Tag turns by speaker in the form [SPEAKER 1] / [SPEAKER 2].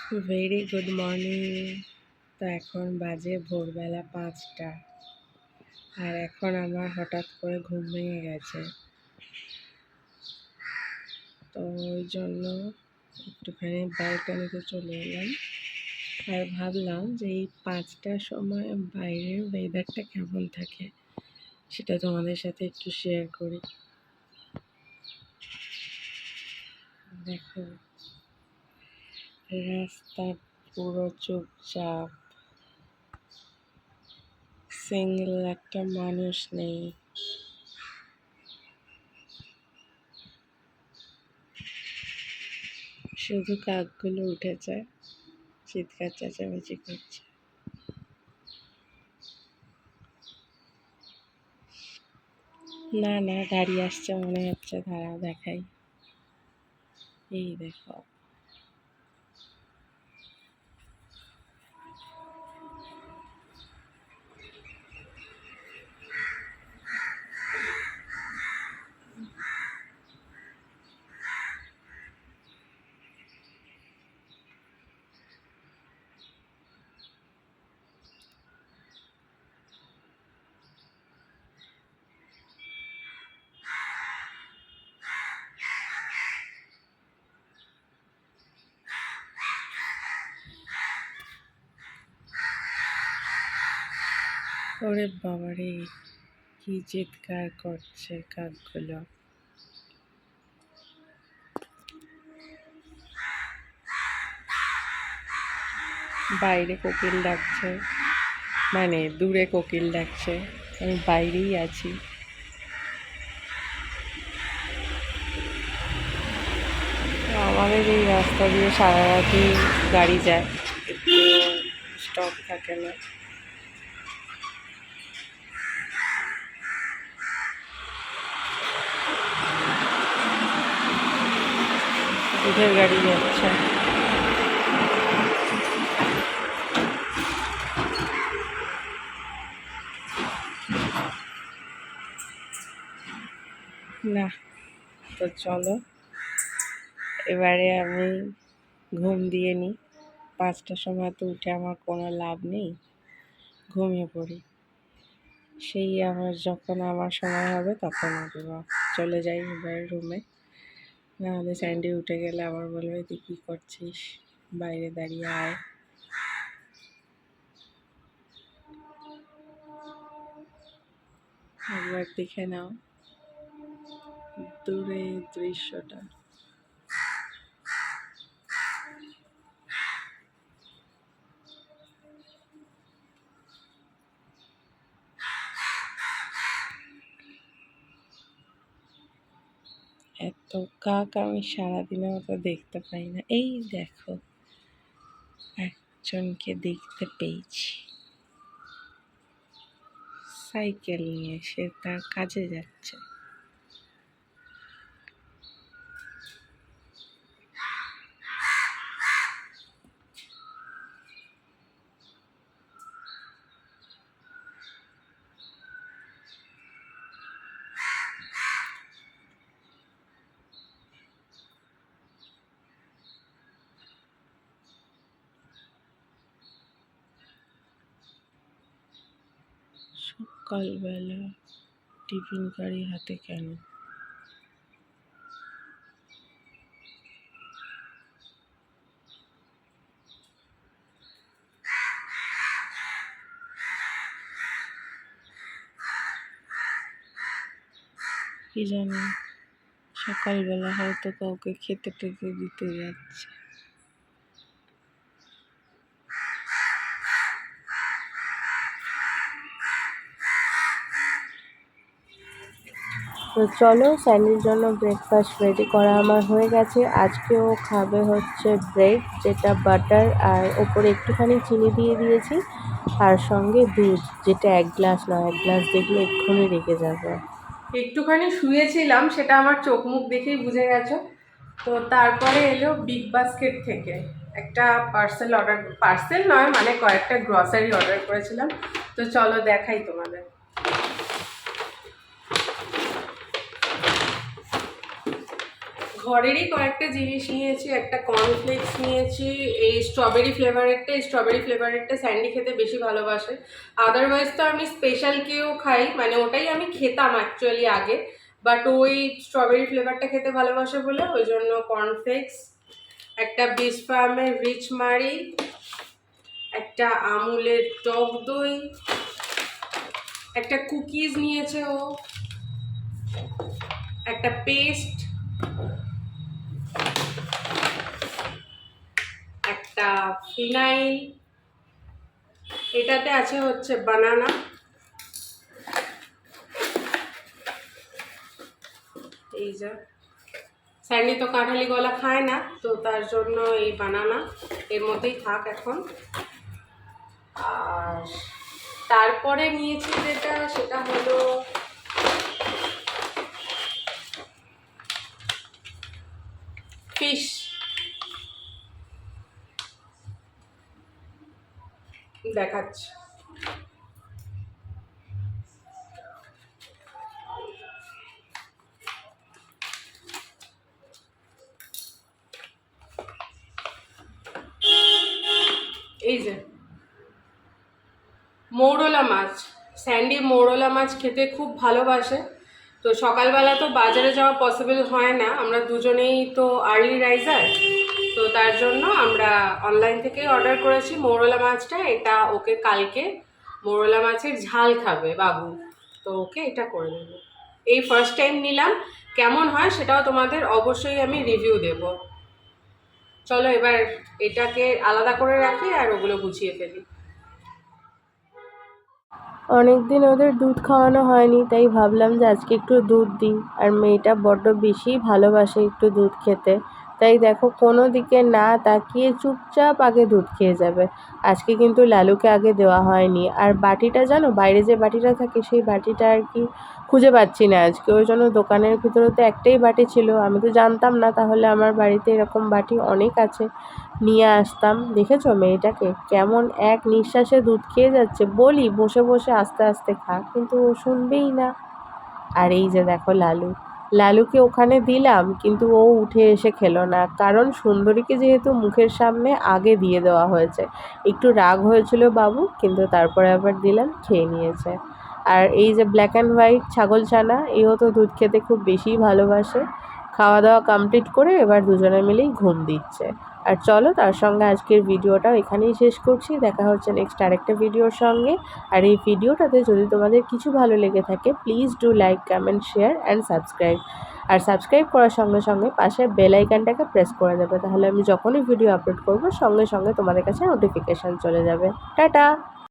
[SPEAKER 1] Very good morning. তো এখন বাজে ভোরবেলা 5টা, আর এখন আমার হঠাৎ করে ঘুম ভেঙে গেছে। তো ওই জন্য একটুখানি ব্যালকনিতে চলে এলাম, আর ভাবলাম যে এই 5টার সময় বাইরের ওয়েদারটা কেমন থাকে সেটা তোমাদের সাথে একটু শেয়ার করি। দেখো, রাস্তা পুরো চুপচাপ, সিঙ্গেল একটা মানুষ নেই। শুধু কাকগুলো উঠেছে, চিৎকার চেঁচামেচি করছে। না না, গাড়ি আসছে মনে হচ্ছে, দাঁড়াও দেখাই। এই দেখো, ওরে বাবারে, কি চিৎকার করছে কাকগুলো। বাইরে কোকিল ডাকছে, মানে দূরে কোকিল ডাকছে, আমি বাইরেই আছি। আমাদের এই রাস্তা দিয়ে সারা রাতই গাড়ি যায়, একটু স্টপ থাকে না। দুধের গাড়ি যাচ্ছে। না, তো চলো এবারে আমি ঘুম দিয়ে নিই। 5টার সময় তো উঠে আমার কোনো লাভ নেই, ঘুমিয়ে পড়ি। সেই যখন আমার সময় হবে তখন উঠবো। চলে যাই এবার রুমে, নাহলে স্যান্ডি উঠে গেলে আবার বলবে তুই কী করছিস, বাইরে দাঁড়িয়ে আয়। একবার দেখে নাও দূরে দৃশ্যটা। এত কাক আমি সারাদিনের মতো দেখতে পাই না। এই দেখো, একজনকে দেখতে পেয়েছি, সাইকেল নিয়ে, সে তার কাজে যাচ্ছে। সকালবেলা টিফিন গাড়ি হাতে কেন? কি জানি, সকালবেলা হয়তো কাউকে খেতে টেতে দিতে যাচ্ছে। তো চলো, স্যান্ডির জন্য ব্রেকফাস্ট রেডি করা আমার হয়ে গেছে। আজকেও খাবে হচ্ছে ব্রেড, যেটা বাটার, আর ওপরে একটুখানি চিনি দিয়ে দিয়েছি, আর সঙ্গে দুধ, যেটা 1 গ্লাস নয়, 1 গ্লাস দেখলে এক্ষুনি রেখে যাবে। একটুখানি শুয়েছিলাম, সেটা আমার চোখ মুখ দেখেই বুঝে গেছো। তো তারপরে এলো বিগ বাস্কেট থেকে একটা পার্সেল নয়, মানে কয়েকটা গ্রসারি অর্ডার করেছিলাম। তো চলো দেখাই তোমাদের।
[SPEAKER 2] ঘরেরই কয়েকটা জিনিস নিয়েছি। একটা কর্নফ্লেক্স নিয়েছি, এই স্ট্রবেরি ফ্লেভারেরটা স্যান্ডি খেতে বেশি ভালোবাসে। আদারওয়াইজ তো আমি স্পেশাল কেও খাই, মানে ওটাই আমি খেতাম অ্যাকচুয়ালি আগে, বাট ওই স্ট্রবেরি ফ্লেভারটা খেতে ভালোবাসে বলে ওই জন্য কর্নফ্লেক্স, একটা বিস ফার্মের রিচ মারি, একটা আমুলের টক দই, একটা কুকিজ নিয়েছে ও, একটা পেস্ট, একটা ফিনাইল, এটাতে আছে হচ্ছে বানানা, এই যা স্যান্ডি তো কাঁঠালি গলা খায় না, তো তার জন্য এই বানানা এর মধ্যেই থাক এখন। আর তারপরে নিয়েছি যেটা, সেটা হলো ফিশ। দেখাচ্ছি, এই যে মৌরলা মাছ। স্যান্ডি মৌরলা মাছ খেতে খুব ভালোবাসে, তো সকালবেলা তো বাজারে যাওয়া পসিবল হয় না, আমরা দুজনেই তো আর্লি রাইজার, তো তার জন্য আমরা অনলাইন থেকেই অর্ডার করেছি মৌরলা মাছটা। এটা ওকে কালকে মৌরলা মাছের ঝাল খাবে বাবু, তো ওকে এটা করে দেবো। এই ফার্স্ট টাইম নিলাম, কেমন হয় সেটাও তোমাদের অবশ্যই আমি রিভিউ দেব। চলো এবার এটাকে আলাদা করে রাখি আর ওগুলো গুছিয়ে ফেলি।
[SPEAKER 1] অনেক দিন ওদের দুধ খাওয়ানো হয়নি, তাই ভাবলাম যে আজকে একটু দুধ দিই। আর মেয়েটা বড্ড বেশি ভালোবাসে একটু দুধ খেতে, তাই দেখো কোনো দিকে না তাকিয়ে চুপচাপ আগে দুধ খেয়ে যাবে। আজকে কিন্তু লালুকে আগে দেওয়া হয়নি। আর বাটিটা জানো, বাইরে যে বাটিটা থাকে সেই বাটিটা আর কি খুঁজে পাচ্ছি না আজকে, ওই জন্য দোকানের ভিতরে তো একটাই বাটি ছিল, আমি তো জানতাম না, তাহলে আমার বাড়িতে এরকম বাটি অনেক আছে, নিয়ে আসতাম। দেখেছো মেয়েটাকে কেমন এক নিঃশ্বাসে দুধ খেয়ে যাচ্ছে, বলি বসে বসে আস্তে আস্তে খা, কিন্তু ও শুনবেই না। আর এই যে দেখো লালুকে ওখানে দিলাম, কিন্তু ও উঠে এসে খেলো না, কারণ সুন্দরীকে যেহেতু মুখের সামনে আগে দিয়ে দেওয়া হয়েছে। একটু রাগ হয়েছিল বাবু, কিন্তু তারপরে আবার দিলাম, খেয়ে নিয়েছে। আর এই যে ব্ল্যাক অ্যান্ড হোয়াইট ছাগল ছানা, এও তো দুধ খেতে খুব বেশি ভালোবাসে। খাওয়া দাওয়া কমপ্লিট করে এবার দুজনে মিলেই ঘুম দিচ্ছে। আর চলো তার সঙ্গে আজকের ভিডিওটাও এখানেই শেষ করছি, দেখা হচ্ছে নেক্সট আরেকটা ভিডিওর সঙ্গে। আর এই ভিডিওটাতে যদি তোমাদের কিছু ভালো লেগে থাকে, please do like, comment, share and subscribe. আর সাবস্ক্রাইব করার সঙ্গে সঙ্গে পাশের বেল আইকনটাকে প্রেস করে দেবে, তাহলে আমি যখনই ভিডিও আপলোড করব সঙ্গে সঙ্গে তোমাদের কাছে নোটিফিকেশান চলে যাবে। টাটা।